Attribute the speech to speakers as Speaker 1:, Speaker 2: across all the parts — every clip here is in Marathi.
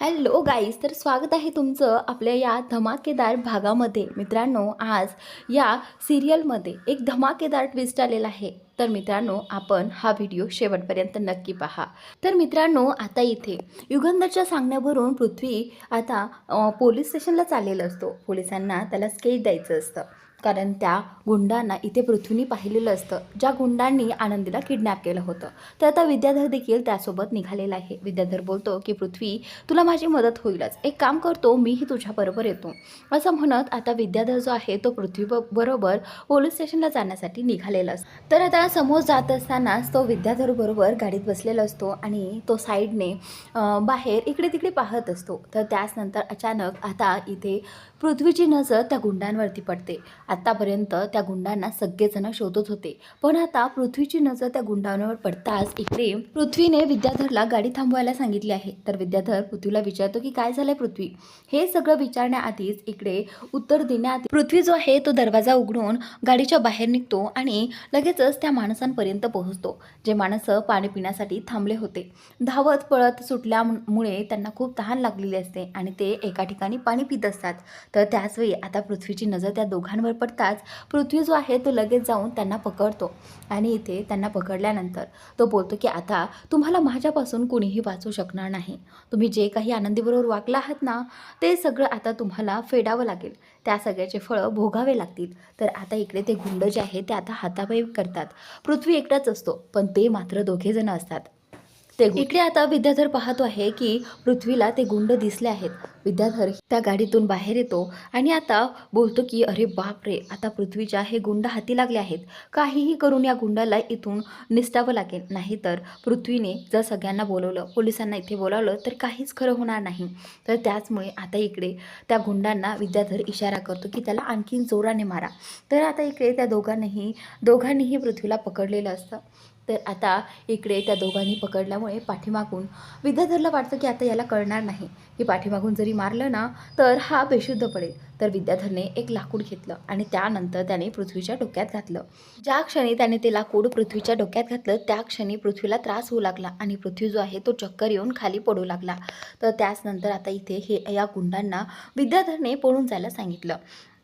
Speaker 1: हॅलो गाईज, तर स्वागत आहे तुमचं आपल्या या धमाकेदार भागामध्ये. मित्रांनो, आज या सिरियलमध्ये एक धमाकेदार ट्विस्ट आलेला आहे. तर मित्रांनो, आपण हा व्हिडिओ शेवटपर्यंत नक्की पहा. तर मित्रांनो, आता इथे युगंधरच्या सांगण्यावरून पृथ्वी आता पोलीस स्टेशनला चाललेला असतो. पोलिसांना त्याला स्केच द्यायचं असतं, कारण त्या गुंडांना इथे पृथ्वीने पाहिलेलं असतं, ज्या गुंडांनी आनंदीला किडनॅप केलं होतं. तर आता विद्याधर देखील त्यासोबत निघालेला आहे. विद्याधर बोलतो की पृथ्वी, तुला माझी मदत होईलच, एक काम करतो, मीही तुझ्याबरोबर येतो. असं म्हणत आता विद्याधर जो आहे तो पृथ्वी बरोबर पोलीस स्टेशनला जाण्यासाठी निघालेला असतो. तर आता समोर जात असतानाच तो विद्याधर बरोबर गाडीत बसलेला असतो आणि तो साईडने बाहेर इकडे तिकडे पाहत असतो. तर त्याच नंतर अचानक आता इथे पृथ्वीची नजर त्या गुंडांवरती पडते. आत्तापर्यंत त्या गुंडांना सगळेजण शोधत होते, पण आता पृथ्वीची नजर त्या गुंडांवर पडताच इकडे पृथ्वीने विद्याधरला गाडी थांबवायला सांगितली आहे. तर विद्याधर पृथ्वीला विचारतो की काय झालंय पृथ्वी. हे सगळं विचारण्याआधीच इकडे उत्तर देण्याआधी पृथ्वी जो आहे तो दरवाजा उघडून गाडीच्या बाहेर निघतो आणि लगेचच त्या माणसांपर्यंत पोहोचतो, जे माणसं पाणी पिण्यासाठी थांबले होते. धावत पळत सुटल्यामुळे त्यांना खूप तहान लागलेली असते आणि ते एका ठिकाणी पाणी पित असतात. तर त्याचवेळी आता पृथ्वीची नजर त्या दोघांवर पडताच पृथ्वी जो आहे तो लगेच जाऊन त्यांना पकडतो आणि इथे त्यांना पकडल्यानंतर तो बोलतो की आता तुम्हाला माझ्यापासून कोणीही वाचू शकणार नाही. तुम्ही जे काही आनंदीबरोबर वागला आहात ना, ते सगळं आता तुम्हाला फेडावं लागेल, त्या सगळ्याचे फळं भोगावे लागतील. तर आता इकडे ते गुंड जे आहे ते आता हातापायी करतात. पृथ्वी एकटाच असतो, पण ते मात्र दोघेजण असतात. ते इकडे आता विद्याधर पाहतो आहे की पृथ्वीला ते गुंड दिसले आहेत. विद्याधर त्या गाडीतून बाहेर येतो आणि आता बोलतो की अरे बाप रे, आता पृथ्वीच्या हे गुंड हाती लागले आहेत. काहीही करून या गुंडाला इथून निसटावं लागेल, नाहीतर पृथ्वीने जर सगळ्यांना बोलवलं, पोलिसांना इथे बोलावलं, तर काहीच खरं होणार नाही. तर त्याचमुळे आता इकडे त्या गुंडांना विद्याधर इशारा करतो की त्याला आणखीन जोराने मारा. तर आता इकडे त्या दोघांनीही पृथ्वीला पकडलेलं असतं. तर आता इकडे त्या दोघांनी पकडल्यामुळे पाठीमागून विद्याधरला वाटतं की आता याला कळणार नाही की पाठीमागून जरी मारलं ना तर हा बेशुद्ध पडेल. तर विद्याधरने एक लाकूड घेतलं आणि त्यानंतर त्याने पृथ्वीच्या डोक्यात घातलं. ज्या क्षणी त्याने ते लाकूड पृथ्वीच्या डोक्यात घातलं त्या क्षणी पृथ्वीला त्रास होऊ लागला आणि पृथ्वी जो आहे तो चक्कर येऊन खाली पडू लागला. तर त्याच नंतर आता इथे या गुंडांना विद्याधरने पळून जायला सांगितलं.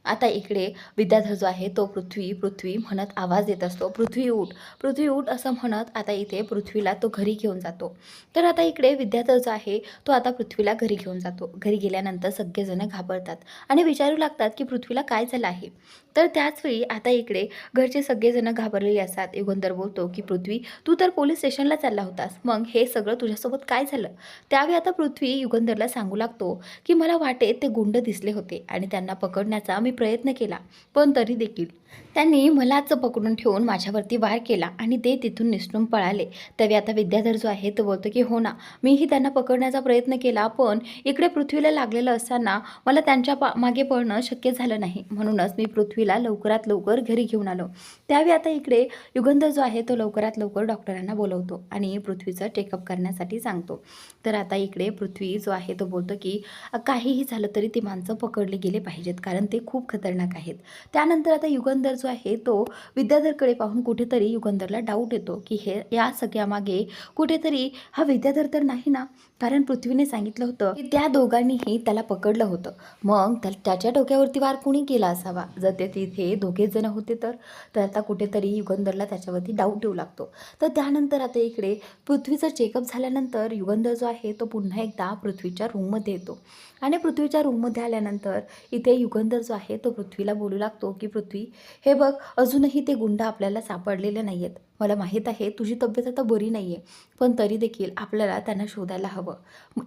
Speaker 1: आता इकडे विद्याधर जो आहे तो पृथ्वी पृथ्वी म्हणत आवाज देत असतो, पृथ्वी उठ, पृथ्वी उठ असं म्हणत आता इथे पृथ्वीला तो घरी घेऊन जातो. तर आता इकडे विद्याधर जो आहे तो आता पृथ्वीला घरी घेऊन जातो. घरी गेल्यानंतर सगळेजण घाबरतात आणि विचारू लागतात की पृथ्वीला काय झालं आहे. तर त्याचवेळी आता इकडे घरचे सगळेजण घाबरलेले असतात. युगंधर बोलतो की पृथ्वी, तू तर पोलीस स्टेशनला चालला होतास, मग हे सगळं तुझ्यासोबत काय झालं. त्यावेळी आता पृथ्वी युगंधरला सांगू लागतो की मला वाटेत ते गुंड दिसले होते आणि त्यांना पकडण्याचा मी प्रयत्न केला, पण तरी देखील त्यांनी मलाच पकडून ठेवून माझ्यावरती वार केला आणि ते तिथून निसटून पळाले. त्यावेळी आता विद्याधर जो आहे तो बोलतो की हो ना, मीही त्यांना पकडण्याचा प्रयत्न केला, पण इकडे पृथ्वीला लागलेलं असताना मला त्यांच्या मागे पळणं शक्य झालं नाही, म्हणूनच मी पृथ्वीला लवकरात लवकर घरी घेऊन आलो. त्यावेळी आता इकडे युगंधर जो आहे तो लवकरात लवकर डॉक्टरांना बोलवतो आणि पृथ्वीचं चेकअप करण्यासाठी सांगतो. तर आता इकडे पृथ्वी जो आहे तो बोलतो की काहीही झालं तरी ती माणसं पकडली गेले पाहिजेत, कारण ते खूप खतरनाक आहेत. त्यानंतर आता युगंधर जो आहे तो विद्याधरकडे पाहून कुठेतरी युगंधरला डाऊट येतो की हे या सगळ्यामागे कुठेतरी हा विद्याधर तर नाही ना, कारण पृथ्वीने सांगितलं होतं की त्या दोघांनीही त्याला पकडलं होतं. मग त्याच्या डोक्यावरती वार कोणी केला असावा, जर ते तिथे दोघेच जण होते तर आता कुठेतरी युगंधरला त्याच्यावरती डाऊट येऊ लागतो. तर त्यानंतर आता इकडे पृथ्वीचं चेकअप झाल्यानंतर युगंधर जो आहे तो पुन्हा एकदा पृथ्वीच्या रूममध्ये येतो आणि पृथ्वीच्या रूममध्ये आल्यानंतर इथे युगंधर जो आहे तो पृथ्वीला बोलू लागतो की पृथ्वी, हे बघ, अजूनही ते गुंड आपल्याला सापडलेले नाही आहेत. मला माहीत आहे तुझी तब्येत आता बरी नाही आहे, पण तरी देखील आपल्याला त्यांना शोधायला हवं.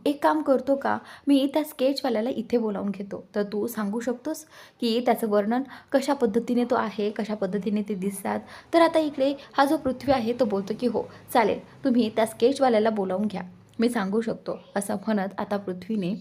Speaker 1: एक काम करतो का, मी त्या स्केचवाल्याला इथे बोलावून घेतो, तर तू सांगू शकतोस की त्याचं वर्णन कशा पद्धतीने तो आहे, कशा पद्धतीने ते दिसतात. तर आता इकडे हा जो पृथ्वी आहे तो बोलतो की हो चालेल, तुम्ही त्या स्केचवाल्याला बोलावून घ्या, मी सांगू शकतो. असं म्हणत आता पृथ्वीने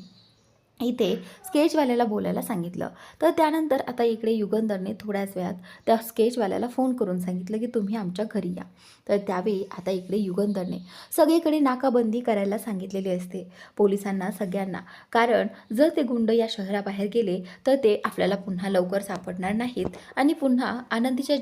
Speaker 1: इथे स्केचवाल्याला बोलायला सांगितलं. तर त्यानंतर आता इकडे युगंधरने थोड्याच वेळात त्या स्केचवाल्याला फोन करून सांगितलं की तुम्ही आमच्या घरी या. तर त्यावेळी आता इकडे युगंधरने सगळीकडे नाकाबंदी करायला सांगितलेली असते पोलिसांना सगळ्यांना, कारण जर ते गुंड या शहराबाहेर गेले तर ते आपल्याला पुन्हा लवकर सापडणार नाहीत आणि पुन्हा आनंदीच्या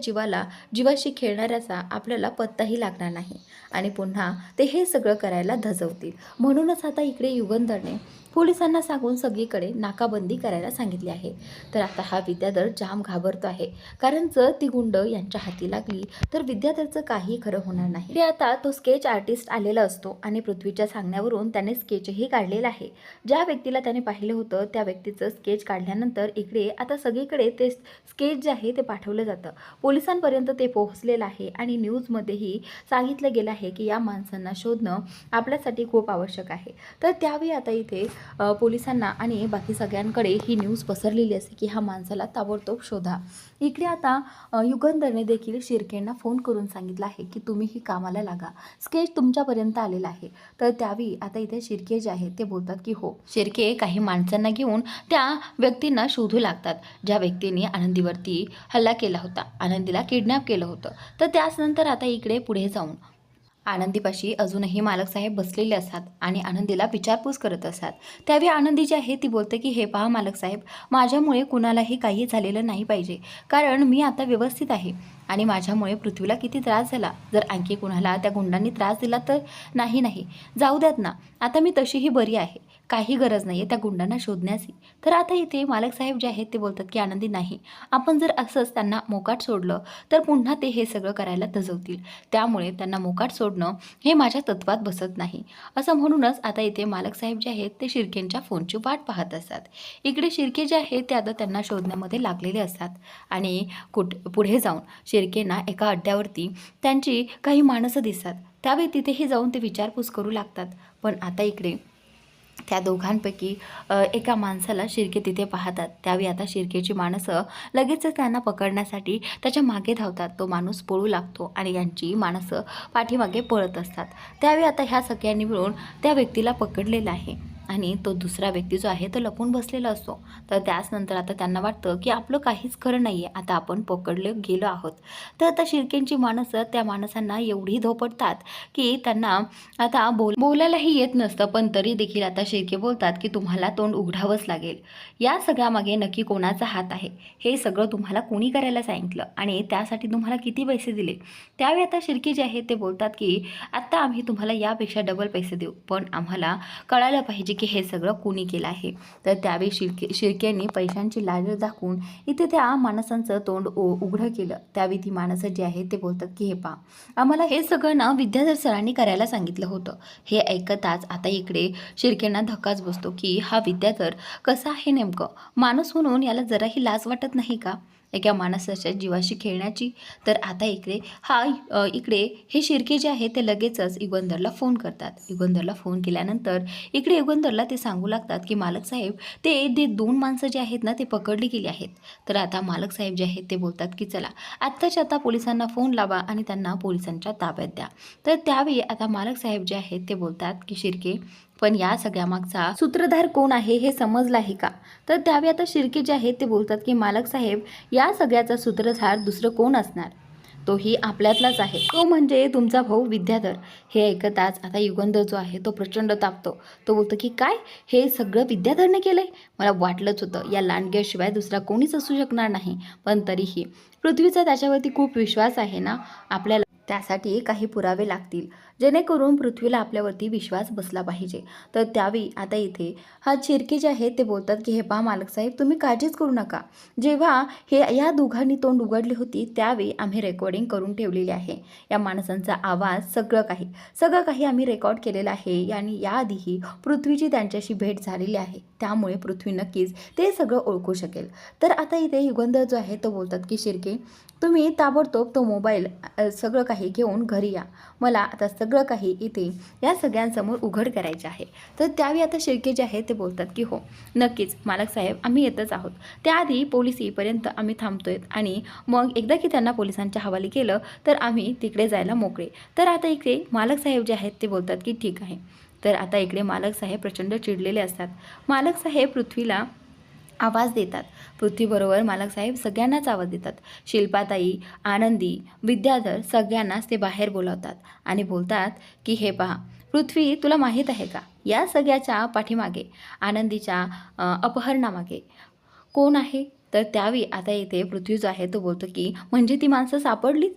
Speaker 1: जीवाशी खेळणाऱ्याचा आपल्याला पत्ताही लागणार नाही आणि पुन्हा ते हे सगळं करायला धजवतील. म्हणूनच आता इकडे युगंधरने पोलिसांना सांगून सगळीकडे नाकाबंदी करायला सांगितली आहे. तर आता हा विद्याधर जाम घाबरतो आहे, कारण जर ती गुंड यांच्या हाती लागली तर विद्याधरचं काही खरं होणार नाही. ते आता तो स्केच आर्टिस्ट आलेला असतो आणि पृथ्वीच्या सांगण्यावरून त्याने स्केचही काढलेला आहे. ज्या व्यक्तीला त्याने पाहिलं होतं त्या व्यक्तीचं स्केच काढल्यानंतर इकडे आता सगळीकडे ते स्केच जे आहे ते पाठवलं जातं. पोलिसांपर्यंत ते पोहोचलेलं आहे आणि न्यूजमध्येही सांगितलं गेलं आहे की या माणसांना शोधणं आपल्यासाठी खूप आवश्यक आहे. तर त्यावेळी आता इथे पोलिसांना आणि बाकी सगळ्यांकडे ही न्यूज पसरलेली असते की ह्या माणसाला ताबडतोब शोधा. इकडे आता युगंधरने देखील शिर्केंना फोन करून सांगितलं आहे की तुम्हीही कामाला लागा, स्केच तुमच्यापर्यंत आलेला आहे. तर त्यावेळी आता इथे शिर्के जे आहेत ते बोलतात की हो. शिर्के काही माणसांना घेऊन त्या व्यक्तींना शोधू लागतात ज्या व्यक्तीने आनंदीवरती हल्ला केला होता, आनंदीला किडनॅप केलं होतं. तर त्याचनंतर आता इकडे पुढे जाऊन आनंदीपाशी अजूनही मालक साहेब बसलेले असतात आणि आनंदीला विचारपूस करत असतात. त्यावेळी आनंदी जी आहे ती बोलते की हे पहा मालक साहेब, माझ्यामुळे कुणालाही काही झालेलं नाही पाहिजे, कारण मी आता व्यवस्थित आहे आणि माझ्यामुळे पृथ्वीला किती त्रास झाला. जर आणखी कुणाला त्या गुंडांनी त्रास दिला तर नाही जाऊ द्यात ना, आता मी तशीही बरी आहे, काही गरज नाही आहे त्या गुंडांना शोधण्याची. तर आता इथे मालक साहेब जे आहेत ते बोलतात की आनंदी नाही, आपण जर असंच त्यांना मोकाट सोडलं तर पुन्हा ते हे सगळं करायला धजवतील, त्यामुळे त्यांना मोकाट सोडणं हे माझ्या तत्वात बसत नाही. असं म्हणूनच आता इथे मालक साहेब जे आहेत ते शिर्केंच्या फोनची वाट पाहत असतात. इकडे शिर्के जे आहेत ते आता त्यांना शोधण्यामध्ये लागलेले असतात आणि पुढे जाऊन शिर्केंना एका अड्ड्यावरती त्यांची काही माणसं दिसतात. त्यावेळी तिथेही जाऊन ते विचारपूस करू लागतात. पण आता इकडे त्या दोघांपैकी एका माणसाला शिर्के तिथे पाहतात. त्यावेळी आता शिर्केची माणसं लगेचच त्यांना पकडण्यासाठी त्याच्या मागे धावतात. तो माणूस पळू लागतो आणि यांची माणसं पाठीमागे पळत असतात. त्यावेळी आता ह्या सगळ्यांनी मिळून त्या व्यक्तीला पकडलेलं आहे आणि तो दुसरा व्यक्ती जो आहे तो लपून बसलेला असतो. तर त्याचनंतर आता त्यांना वाटतं की आपलं काहीच खरं नाही आहे, आता आपण पकडले गेलो आहोत. तर आता शिर्केंची माणसं त्या माणसांना एवढी धोपटतात की त्यांना आता बोलायलाही येत नसतं. पण तरी देखील आता शिर्के बोलतात की तुम्हाला तोंड उघडावंच लागेल. या सगळ्यामागे नक्की कोणाचा हात आहे, हे सगळं तुम्हाला कोणी करायला सांगितलं आणि त्यासाठी तुम्हाला किती पैसे दिले. त्यावेळी आता शिर्के जे आहे ते बोलतात की आत्ता आम्ही तुम्हाला यापेक्षा डबल पैसे देऊ, पण आम्हाला कळायला पाहिजे की हे सगळं कोणी केलं आहे. तर त्यावेळी शिर्क्यांनी पैशांची लालच दाखवून इथे त्या माणसांचं तोंड उघडं केलं. त्यावेळी ती माणसं जी आहेत ते बोलतात की हे पहा, आम्हाला हे सगळं ना विद्याधर सरांनी करायला सांगितलं होतं. हे ऐकताच आता इकडे शिर्केंना धक्काच बसतो की हा विद्याधर कसा आहे नेमकं, माणूस म्हणून याला जराही लाज वाटत नाही का एका माणसाच्या जीवाशी खेळण्याची. तर आता इकडे हे शिर्के जे आहे ते लगेचच युगंधरला फोन करतात. युगंधरला फोन केल्यानंतर इकडे युगंधरला ते सांगू लागतात की मालक साहेब, ते 2 माणसं जे आहेत ना ते पकडली गेली आहेत. तर आता मालक साहेब जे आहेत ते बोलतात की चला आत्ताच्या आता पोलिसांना फोन लावा आणि त्यांना पोलिसांच्या ताब्यात द्या. तर त्यावेळी आता मालक साहेब जे आहेत ते बोलतात की शिर्के, पण या सगळ्यामागचा सूत्रधार कोण आहे हे समजलं आहे का. तर त्यावेळी आता शिर्के जे आहेत ते बोलतात की मालक साहेब, या सगळ्याचा सूत्रधार दुसरं कोण असणार, तोही आपल्यातलाच आहे, तो म्हणजे तुमचा भाऊ विद्याधर. हे ऐकताच आता युगंधर जो आहे तो प्रचंड तापतो. तो बोलतो की काय, हे सगळं विद्याधरने केलंय, मला वाटलंच होतं, या लांडग्याशिवाय दुसरा कोणीच असू शकणार नाही. पण तरीही पृथ्वीचा त्याच्यावरती खूप विश्वास आहे ना, आपल्याला त्यासाठी काही पुरावे लागतील जेणेकरून पृथ्वीला आपल्यावरती विश्वास बसला पाहिजे. तर त्यावेळी आता इथे हा शिर्के जे आहेत ते बोलतात की हे पहा मालक साहेब, तुम्ही काळजीच करू नका, जेव्हा या दोघांनी तोंड उघडली होती त्यावेळी आम्ही रेकॉर्डिंग करून ठेवलेली आहे. या माणसांचा आवाज सगळं काही आम्ही रेकॉर्ड केलेलं आहे आणि याआधीही पृथ्वीची त्यांच्याशी भेट झालेली आहे, त्यामुळे पृथ्वी नक्कीच ते सगळं ओळखू शकेल. तर आता इथे युगंधर जो आहे तो बोलतात की शिर्के, तुम्ही ताबडतोब तो मोबाईल सगळं काही घेऊन घरी या, मला आता सगळं काही इथे या सगळ्यांसमोर उघड करायचे आहे. तर त्यावेळी आता शिर्के जे आहे ते बोलतात की हो नक्कीच मालक साहेब, आम्ही येतच आहोत, त्याआधी पोलीस येईपर्यंत आम्ही थांबतोय आणि मग एकदा की त्यांना पोलिसांच्या हवाली केलं तर आम्ही तिकडे जायला मोकळे. तर आता इकडे मालक साहेब जे आहेत ते बोलतात की ठीक आहे. तर आता इकडे मालक साहेब प्रचंड चिडलेले असतात. मालक साहेब पृथ्वीला आवाज देतात. पृथ्वीबरोबर मालक साहेब सगळ्यांनाच आवाज देतात. शिल्पाताई, आनंदी, विद्याधर सगळ्यांनाच ते बाहेर बोलावतात आणि बोलतात की हे पहा पृथ्वी, तुला माहीत आहे का या सगळ्याच्या पाठीमागे, आनंदीच्या अपहरणामागे कोण आहे. तर त्यावेळी आता इथे पृथ्वी जो आहे तो बोलतो की म्हणजे ती माणसं सापडली,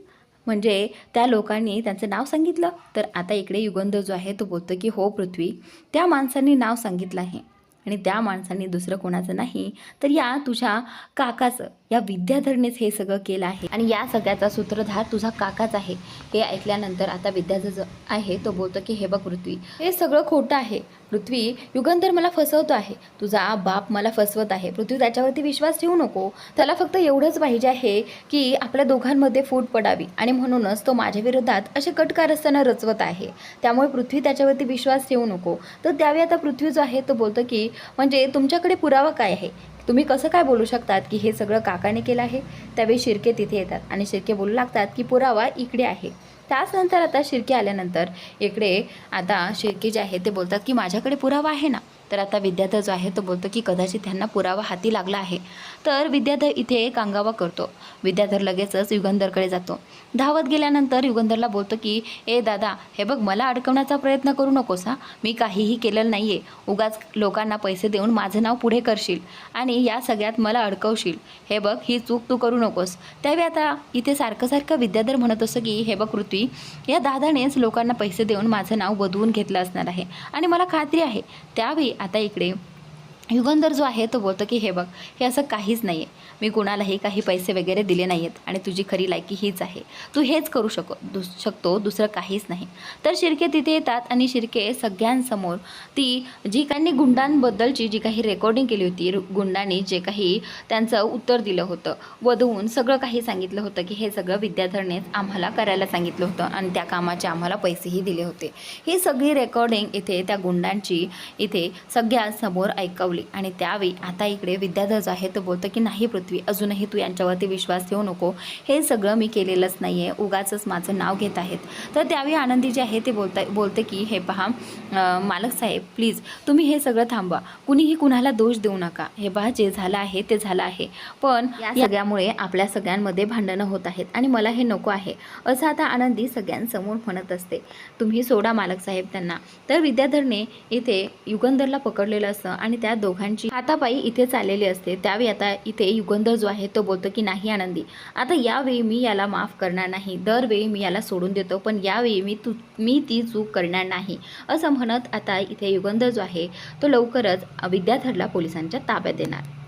Speaker 1: म्हणजे त्या लोकांनी त्यांचं नाव सांगितलं. तर आता इकडे युगंधर जो आहे तो बोलतो की हो पृथ्वी, त्या माणसांनी नाव सांगितलं आहे आणि त्या माणसाने दुसरं कोणाचं नाही तर या तुझ्या काकाचं, या विद्याधरनेच हे सगळं केलं आहे आणि या सगळ्याचा सूत्रधार तुझा काकाच आहे. हे ऐकल्यानंतर आता विद्याधर जो आहे तो बोलतो की हे बघ पृथ्वी, हे सगळं खोटं आहे. पृथ्वी, युगंधर मला फसवतो आहे, तुझा बाप मला फसवत आहे. पृथ्वी, त्याच्यावरती विश्वास ठेवू नको. त्याला फक्त एवढंच पाहिजे आहे की आपल्या दोघांमध्ये फूट पडावी आणि म्हणूनच तो माझ्या विरोधात असे कटकारस्थानं रचवत आहे. त्यामुळे पृथ्वी, त्याच्यावरती विश्वास ठेवू नको. तर त्यावेळी आता पृथ्वी जो आहे तो बोलतो की म्हणजे तुमच्याकडे पुरावा काय आहे? तुम्ही कसं काय बोलू शकतात की हे सगळं काकाने केलं आहे? त्यावेळी शिर्के तिथे येतात आणि शिर्के बोलू लागतात की पुरावा इकडे आहे. त्याचनंतर आता शिर्के आल्यानंतर इकडे आता शिर्के जे आहे ते बोलतात की माझ्याकडे पुरावा आहे ना. तर आता विद्याधर जो आहे तो बोलतो की कदाचित त्यांना पुरावा हाती लागला आहे. तर विद्याधर इथे एक अंगावा करतो. विद्याधर लगेचच युगंधरकडे जातो. धावत गेल्यानंतर युगंधरला बोलतो की ए दादा, हे बघ, मला अडकवण्याचा प्रयत्न करू नकोस हा. मी काहीही केलेलं नाही आहे. उगाच लोकांना पैसे देऊन माझं नाव पुढे करशील आणि या सगळ्यात मला अडकवशील. हे बघ, ही चूक तू करू नकोस. त्यावेळी आता इथे सारखं सारखं विद्याधर म्हणत असं की हे बघ पृथ्वी, या दादानेच लोकांना पैसे देऊन माझं नाव बदवून घेतलं असणार आहे आणि मला खात्री आहे. त्यावेळी आता इकडे युगंधर जो आहे तो बोलतो की हे बघ, हे असं काहीच नाही आहे. मी कुणालाही काही पैसे वगैरे दिले नाही आहेत आणि तुझी खरी लायकी हीच आहे. तू हेच करू शकतो, दुसरं काहीच नाही. तर शिर्के तिथे येतात आणि शिर्के सगळ्यांसमोर ती जी काही गुंडांबद्दलची जी काही रेकॉर्डिंग केली होती, गुंडांनी जे काही त्यांचं उत्तर दिलं होतं, वधवून सगळं काही सांगितलं होतं की हे सगळं विद्याधरनेच आम्हाला करायला सांगितलं होतं आणि त्या कामाचे आम्हाला पैसेही दिले होते. ही सगळी रेकॉर्डिंग इथे त्या गुंडांची इथे सगळ्यांसमोर ऐकवली. आणि त्यावेळी आता इकडे विद्याधर जो आहे तो बोलतो की नाही पृथ्वी, अजूनही तू यांच्यावरती विश्वास ठेवू नको. हे सगळं मी केलेलंच नाही आहे, उगाचच माझं नाव घेत आहेत. तर त्यावेळी आनंदी जे आहे ते बोलते की हे पहा मालक साहेब, प्लीज तुम्ही हे सगळं थांबवा. कुणीही कुणाला दोष देऊ नका. हे पहा, जे झालं आहे ते झालं आहे, पण या सगळ्यामुळे आपल्या सगळ्यांमध्ये भांडणं होत आहेत आणि मला हे नको आहे असं आता आनंदी सगळ्यांसमोर म्हणत असते. तुम्ही सोडा मालक साहेब त्यांना. तर विद्याधरने इथे युगंधरला पकडलेलं असतं आणि त्या दोघांची हातापायी इथे चाललेली असते. त्यावेळी आता इथे युगंधर जो आहे तो बोलतो की नाही आनंदी, आता यावेळी मी याला माफ करणार नाही. दरवेळी मी याला सोडून देतो, पण यावेळी मी ती चूक करणार नाही असं म्हणत आता इथे युगंधर जो आहे तो लवकरच विद्याधरला पोलिसांच्या ताब्यात देणार.